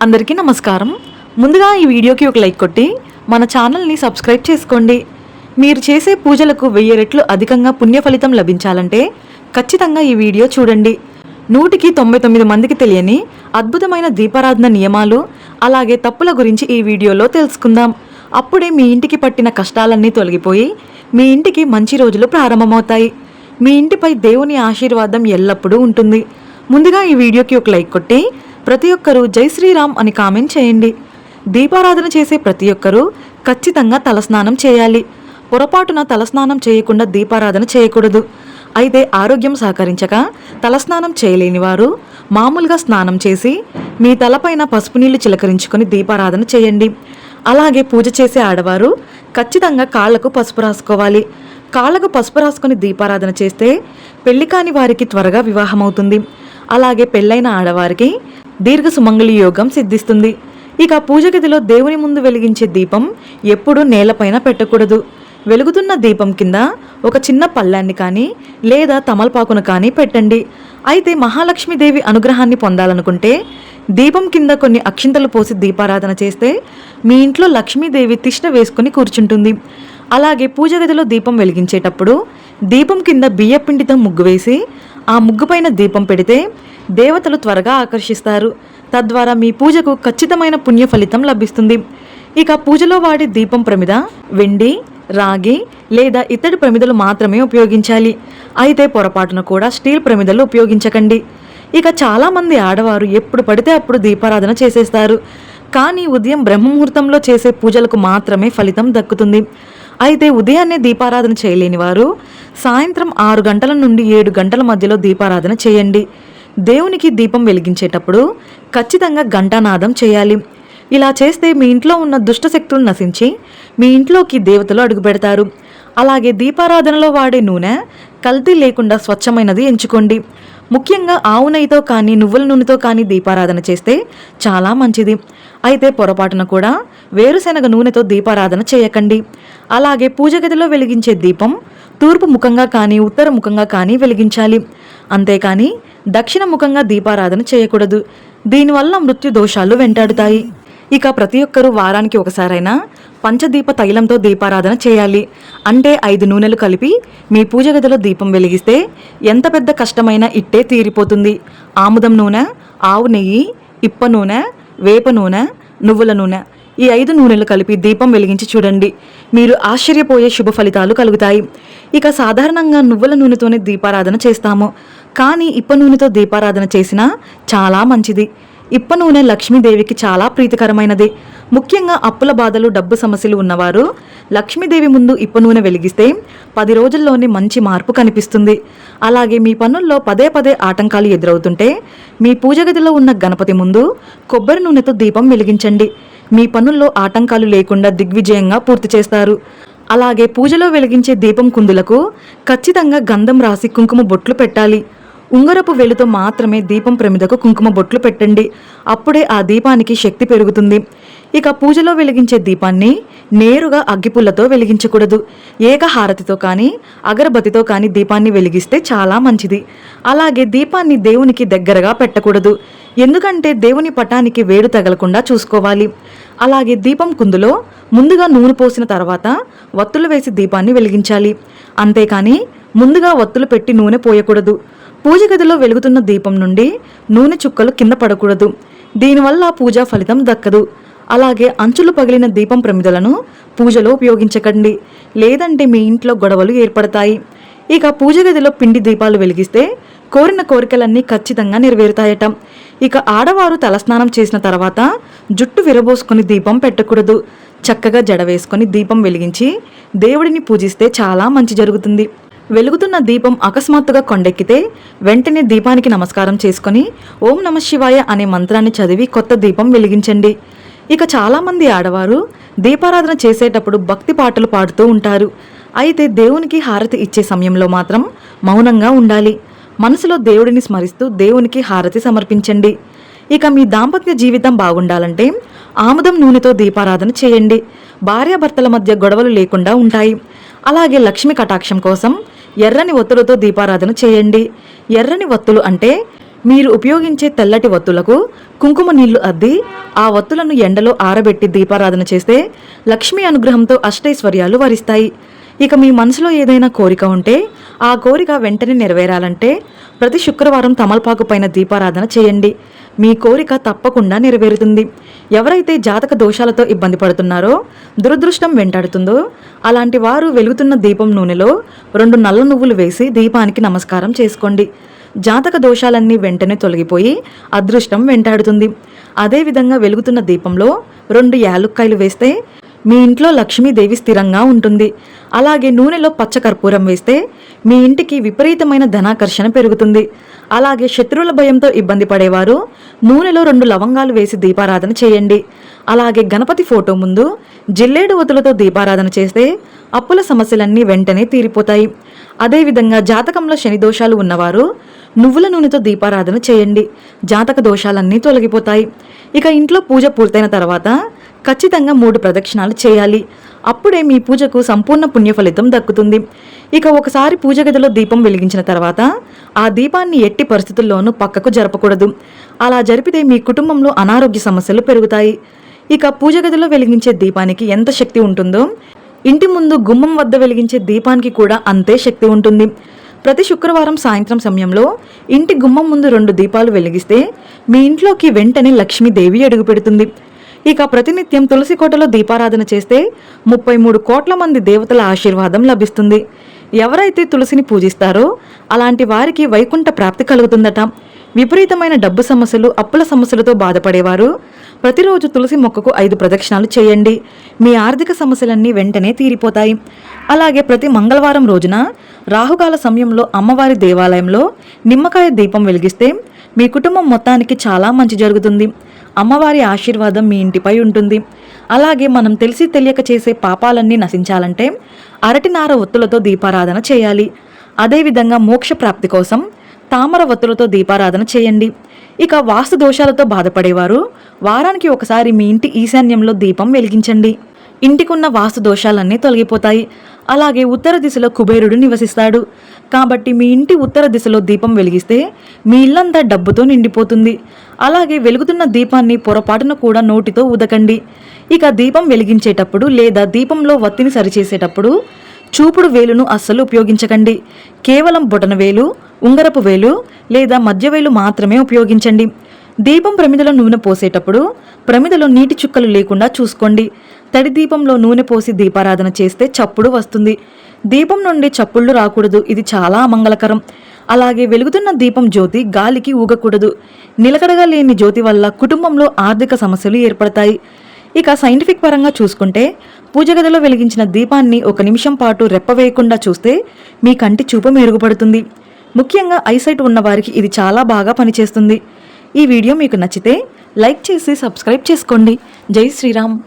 అందరికీ నమస్కారం. ముందుగా ఈ వీడియోకి ఒక లైక్ కొట్టి మన ఛానల్ని సబ్స్క్రైబ్ చేసుకోండి. మీరు చేసే పూజలకు 1000 రెట్లు అధికంగా పుణ్య ఫలితం లభించాలంటే ఖచ్చితంగా ఈ వీడియో చూడండి. 199 మందికి తెలియని అద్భుతమైన దీపారాధన నియమాలు అలాగే తప్పుల గురించి ఈ వీడియోలో తెలుసుకుందాం. అప్పుడే మీ ఇంటికి పట్టిన కష్టాలన్నీ తొలగిపోయి మీ ఇంటికి మంచి రోజులు ప్రారంభమవుతాయి. మీ ఇంటిపై దేవుని ఆశీర్వాదం ఎల్లప్పుడూ ఉంటుంది. ముందుగా ఈ వీడియోకి ఒక లైక్ కొట్టి ప్రతి ఒక్కరూ జై శ్రీరామ్ అని కామెంట్ చేయండి. దీపారాధన చేసే ప్రతి ఒక్కరూ ఖచ్చితంగా తలస్నానం చేయాలి. పొరపాటున తలస్నానం చేయకుండా దీపారాధన చేయకూడదు. అయితే ఆరోగ్యం సహకరించక తలస్నానం చేయలేని వారు మామూలుగా స్నానం చేసి మీ తలపైన పసుపు నీళ్లు చిలకరించుకొని దీపారాధన చేయండి. అలాగే పూజ చేసే ఆడవారు ఖచ్చితంగా కాళ్లకు పసుపు రాసుకోవాలి. కాళ్లకు పసుపు రాసుకొని దీపారాధన చేస్తే పెళ్లి కాని వారికి త్వరగా వివాహం అవుతుంది. అలాగే పెళ్ళైన ఆడవారికి దీర్ఘ సుమంగళి యోగం సిద్ధిస్తుంది. ఇక పూజ గదిలో దేవుని ముందు వెలిగించే దీపం ఎప్పుడూ నేలపైన పెట్టకూడదు. వెలుగుతున్న దీపం కింద ఒక చిన్న పళ్ళాన్ని కానీ లేదా తమలపాకును కానీ పెట్టండి. అయితే మహాలక్ష్మీదేవి అనుగ్రహాన్ని పొందాలనుకుంటే దీపం కింద కొన్ని అక్షింతలు పోసి దీపారాధన చేస్తే మీ ఇంట్లో లక్ష్మీదేవి తిష్ట వేసుకుని కూర్చుంటుంది. అలాగే పూజ గదిలో దీపం వెలిగించేటప్పుడు దీపం కింద బియ్యపిండితో ముగ్గు వేసి ఆ ముగ్గుపైన దీపం పెడితే దేవతలు త్వరగా ఆకర్షిస్తారు. తద్వారా మీ పూజకు ఖచ్చితమైన పుణ్య ఫలితం లభిస్తుంది. ఇక పూజలో వాడే దీపం ప్రమిద వెండి, రాగి లేదా ఇత్తడి ప్రమిదలు మాత్రమే ఉపయోగించాలి. అయితే పొరపాటున కూడా స్టీల్ ప్రమిదలు ఉపయోగించకండి. ఇక చాలామంది ఆడవారు ఎప్పుడు పడితే అప్పుడు దీపారాధన చేసేస్తారు. కానీ ఉదయం బ్రహ్మముహూర్తంలో చేసే పూజలకు మాత్రమే ఫలితం దక్కుతుంది. అయితే ఉదయాన్నే దీపారాధన చేయలేని వారు సాయంత్రం 6 గంటల నుండి 7 గంటల మధ్యలో దీపారాధన చేయండి. దేవునికి దీపం వెలిగించేటప్పుడు ఖచ్చితంగా ఘంటానాదం చేయాలి. ఇలా చేస్తే మీ ఇంట్లో ఉన్న దుష్టశక్తులు నశించి మీ ఇంట్లోకి దేవతలు అడుగుపెడతారు. అలాగే దీపారాధనలో వాడే నూనె కల్తీ లేకుండా స్వచ్ఛమైనది ఎంచుకోండి. ముఖ్యంగా ఆవు నెయ్యితో కానీ నువ్వుల నూనెతో కానీ దీపారాధన చేస్తే చాలా మంచిది. అయితే పొరపాటున కూడా వేరుశెనగ నూనెతో దీపారాధన చేయకండి. అలాగే పూజ గదిలో వెలిగించే దీపం తూర్పు ముఖంగా కానీ ఉత్తర ముఖంగా కానీ వెలిగించాలి. అంతేకాని దక్షిణ ముఖంగా దీపారాధన చేయకూడదు. దీనివల్ల మృత్యు దోషాలు వెంటాడుతాయి. ఇక ప్రతి ఒక్కరూ వారానికి ఒకసారైనా పంచదీప తైలంతో దీపారాధన చేయాలి. అంటే 5 నూనెలు కలిపి మీ పూజ గదిలో దీపం వెలిగిస్తే ఎంత పెద్ద కష్టమైనా ఇట్టే తీరిపోతుంది. ఆముదం నూనె, ఆవు నెయ్యి, ఇప్ప నూనె, వేప నూనె, నువ్వుల నూనె ఈ 5 నూనెలు కలిపి దీపం వెలిగించి చూడండి. మీరు ఆశ్చర్యపోయే శుభ ఫలితాలు కలుగుతాయి. ఇక సాధారణంగా నువ్వుల నూనెతోనే దీపారాధన చేస్తాము. కానీ ఇప్ప నూనెతో దీపారాధన చేసినా చాలా మంచిది. ఇప్ప నూనె లక్ష్మీదేవికి చాలా ప్రీతికరమైనది. ముఖ్యంగా అప్పుల బాధలు, డబ్బు సమస్యలు ఉన్నవారు లక్ష్మీదేవి ముందు ఇప్ప నూనె వెలిగిస్తే 10 రోజుల్లోనే మంచి మార్పు కనిపిస్తుంది. అలాగే మీ పనుల్లో పదే పదే ఆటంకాలు ఎదురవుతుంటే మీ పూజ గదిలో ఉన్న గణపతి ముందు కొబ్బరి నూనెతో దీపం వెలిగించండి. మీ పనుల్లో ఆటంకాలు లేకుండా దిగ్విజయంగా పూర్తి చేస్తారు. అలాగే పూజలో వెలిగించే దీపం కుందులకు ఖచ్చితంగా గంధం రాసి కుంకుమ బొట్లు పెట్టాలి. ఉంగరపు వేలుతో మాత్రమే దీపం ప్రమిదకు కుంకుమ బొట్లు పెట్టండి. అప్పుడే ఆ దీపానికి శక్తి పెరుగుతుంది. ఇక పూజలో వెలిగించే దీపాన్ని నేరుగా అగ్గిపుల్లతో వెలిగించకూడదు. ఏకహారతితో కానీ అగరబత్తితో కానీ దీపాన్ని వెలిగిస్తే చాలా మంచిది. అలాగే దీపాన్ని దేవునికి దగ్గరగా పెట్టకూడదు. ఎందుకంటే దేవుని పటానికి వేడి తగలకుండా చూసుకోవాలి. అలాగే దీపం కుందులో ముందుగా నూనె పోసిన తర్వాత వత్తులు వేసి దీపాన్ని వెలిగించాలి. అంతేకాని ముందుగా వత్తులు పెట్టి నూనె పోయకూడదు. పూజ గదిలో వెలుగుతున్న దీపం నుండి నూనె చుక్కలు కింద పడకూడదు. దీనివల్ల పూజా ఫలితం దక్కదు. అలాగే అంచులు పగిలిన దీపం ప్రమిదలను పూజలో ఉపయోగించకండి. లేదంటే మీ ఇంట్లో గొడవలు ఏర్పడతాయి. ఇక పూజ గదిలో పిండి దీపాలు వెలిగిస్తే కోరిన కోరికలన్నీ ఖచ్చితంగా నెరవేరుతాయట. ఇక ఆడవారు తలస్నానం చేసిన తర్వాత జుట్టు విరబోసుకొని దీపం పెట్టకూడదు. చక్కగా జడ వేసుకొని దీపం వెలిగించి దేవుడిని పూజిస్తే చాలా మంచి జరుగుతుంది. వెలుగుతున్న దీపం అకస్మాత్తుగా కొండెక్కితే వెంటనే దీపానికి నమస్కారం చేసుకొని ఓం నమః శివాయ అనే మంత్రాన్ని చదివి కొత్త దీపం వెలిగించండి. ఇక చాలామంది ఆడవారు దీపారాధన చేసేటప్పుడు భక్తి పాటలు పాడుతూ ఉంటారు. అయితే దేవునికి హారతి ఇచ్చే సమయంలో మాత్రం మౌనంగా ఉండాలి. మనసులో దేవుడిని స్మరిస్తూ దేవునికి హారతి సమర్పించండి. ఇక మీ దాంపత్య జీవితం బాగుండాలంటే ఆముదం నూనెతో దీపారాధన చేయండి. భార్యాభర్తల మధ్య గొడవలు లేకుండా ఉంటాయి. అలాగే లక్ష్మి కటాక్షం కోసం ఎర్రని ఒత్తులతో దీపారాధన చేయండి. ఎర్రని ఒత్తులు అంటే మీరు ఉపయోగించే తెల్లటి వత్తులకు కుంకుమ నీళ్లు అద్ది ఆ వత్తులను ఎండలో ఆరబెట్టి దీపారాధన చేస్తే లక్ష్మీ అనుగ్రహంతో అష్టైశ్వర్యాలు వరిస్తాయి. ఇక మీ మనసులో ఏదైనా కోరిక ఉంటే ఆ కోరిక వెంటనే నెరవేరాలంటే ప్రతి శుక్రవారం తమలపాకు పైన దీపారాధన చేయండి. మీ కోరిక తప్పకుండా నెరవేరుతుంది. ఎవరైతే జాతక దోషాలతో ఇబ్బంది పడుతున్నారో, దురదృష్టం వెంటాడుతుందో అలాంటి వారు వెలుగుతున్న దీపం నూనెలో 2 నల్ల నువ్వులు వేసి దీపానికి నమస్కారం చేసుకోండి. జాతక దోషాలన్నీ వెంటనే తొలగిపోయి అదృష్టం వెంటాడుతుంది. అదేవిధంగా వెలుగుతున్న దీపంలో 2 యాలుక్కాయలు వేస్తే మీ ఇంట్లో లక్ష్మీదేవి స్థిరంగా ఉంటుంది. అలాగే నూనెలో పచ్చకర్పూరం వేస్తే మీ ఇంటికి విపరీతమైన ధనాకర్షణ పెరుగుతుంది. అలాగే శత్రువుల భయంతో ఇబ్బంది పడేవారు నూనెలో 2 లవంగాలు వేసి దీపారాధన చేయండి. అలాగే గణపతి ఫోటో ముందు జిల్లేడు వతులతో దీపారాధన చేస్తే అప్పుల సమస్యలన్నీ వెంటనే తీరిపోతాయి. అదేవిధంగా జాతకంలో శని దోషాలు ఉన్నవారు నువ్వుల నూనెతో దీపారాధన చేయండి. జాతక దోషాలన్నీ తొలగిపోతాయి. ఇక ఇంట్లో పూజ పూర్తయిన తర్వాత ఖచ్చితంగా 3 ప్రదక్షిణాలు చేయాలి. అప్పుడే మీ పూజకు సంపూర్ణ పుణ్య ఫలితం దక్కుతుంది. ఇక ఒకసారి పూజ గదిలో దీపం వెలిగించిన తర్వాత ఆ దీపాన్ని ఎట్టి పరిస్థితుల్లోనూ పక్కకు జరపకూడదు. అలా జరిపితే మీ కుటుంబంలో అనారోగ్య సమస్యలు పెరుగుతాయి. ఇక పూజ గదిలో వెలిగించే దీపానికి ఎంత శక్తి ఉంటుందో ఇంటి ముందు గుమ్మం వద్ద వెలిగించే దీపానికి కూడా అంతే శక్తి ఉంటుంది. ప్రతి శుక్రవారం సాయంత్రం సమయంలో ఇంటి గుమ్మం ముందు 2 దీపాలు వెలిగిస్తే మీ ఇంట్లోకి వెంటనే లక్ష్మీదేవి అడుగు పెడుతుంది. ఇక ప్రతినిత్యం తులసి కోటలో దీపారాధన చేస్తే 33 కోట్ల మంది దేవతల ఆశీర్వాదం లభిస్తుంది. ఎవరైతే తులసిని పూజిస్తారో అలాంటి వారికి వైకుంఠ ప్రాప్తి కలుగుతుందట. విపరీతమైన డబ్బు సమస్యలు, అప్పుల సమస్యలతో బాధపడేవారు ప్రతిరోజు తులసి మొక్కకు 5 ప్రదక్షిణాలు చేయండి. మీ ఆర్థిక సమస్యలన్నీ వెంటనే తీరిపోతాయి. అలాగే ప్రతి మంగళవారం రోజున రాహుకాల సమయంలో అమ్మవారి దేవాలయంలో నిమ్మకాయ దీపం వెలిగిస్తే మీ కుటుంబం మొత్తానికి చాలా మంచి జరుగుతుంది. అమ్మవారి ఆశీర్వాదం మీ ఇంటిపై ఉంటుంది. అలాగే మనం తెలిసి తెలియక చేసే పాపాలన్నీ నశించాలంటే అరటినార ఒత్తులతో దీపారాధన చేయాలి. అదేవిధంగా మోక్ష ప్రాప్తి కోసం తామర ఒత్తులతో దీపారాధన చేయండి. ఇక వాస్తు దోషాలతో బాధపడేవారు వారానికి ఒకసారి మీ ఇంటి ఈశాన్యంలో దీపం వెలిగించండి. ఇంటికున్న వాస్తు దోషాలన్నీ తొలగిపోతాయి. అలాగే ఉత్తర దిశలో కుబేరుడు నివసిస్తాడు. కాబట్టి మీ ఇంటి ఉత్తర దిశలో దీపం వెలిగిస్తే మీ ఇల్లంతా డబ్బుతో నిండిపోతుంది. అలాగే వెలుగుతున్న దీపాన్ని పొరపాటున కూడా నోటితో ఊదకండి. ఇక దీపం వెలిగించేటప్పుడు లేదా దీపంలో వత్తిని సరిచేసేటప్పుడు చూపుడు వేలును అస్సలు ఉపయోగించకండి. కేవలం బొటన వేలు, ఉంగరపు వేలు లేదా మధ్య వేలు మాత్రమే ఉపయోగించండి. దీపం ప్రమిదలో నూనె పోసేటప్పుడు ప్రమిదలో నీటి చుక్కలు లేకుండా చూసుకోండి. తడి దీపంలో నూనె పోసి దీపారాధన చేస్తే చప్పుడు వస్తుంది. దీపం నుండి చప్పుళ్ళు రాకూడదు. ఇది చాలా అమంగళకరం. అలాగే వెలుగుతున్న దీపం జ్యోతి గాలికి ఊగకూడదు. నిలకడగా లేని జ్యోతి వల్ల కుటుంబంలో ఆర్థిక సమస్యలు ఏర్పడతాయి. ఇక సైంటిఫిక్ పరంగా చూసుకుంటే పూజ గదిలో వెలిగించిన దీపాన్ని 1 నిమిషం పాటు రెప్పవేయకుండా చూస్తే మీ కంటి చూపు మెరుగుపడుతుంది. ముఖ్యంగా ఐసైట్ ఉన్న వారికి ఇది చాలా బాగా పనిచేస్తుంది. ఈ వీడియో మీకు నచ్చితే లైక్ చేసి సబ్స్క్రైబ్ చేసుకోండి. జై శ్రీరామ్.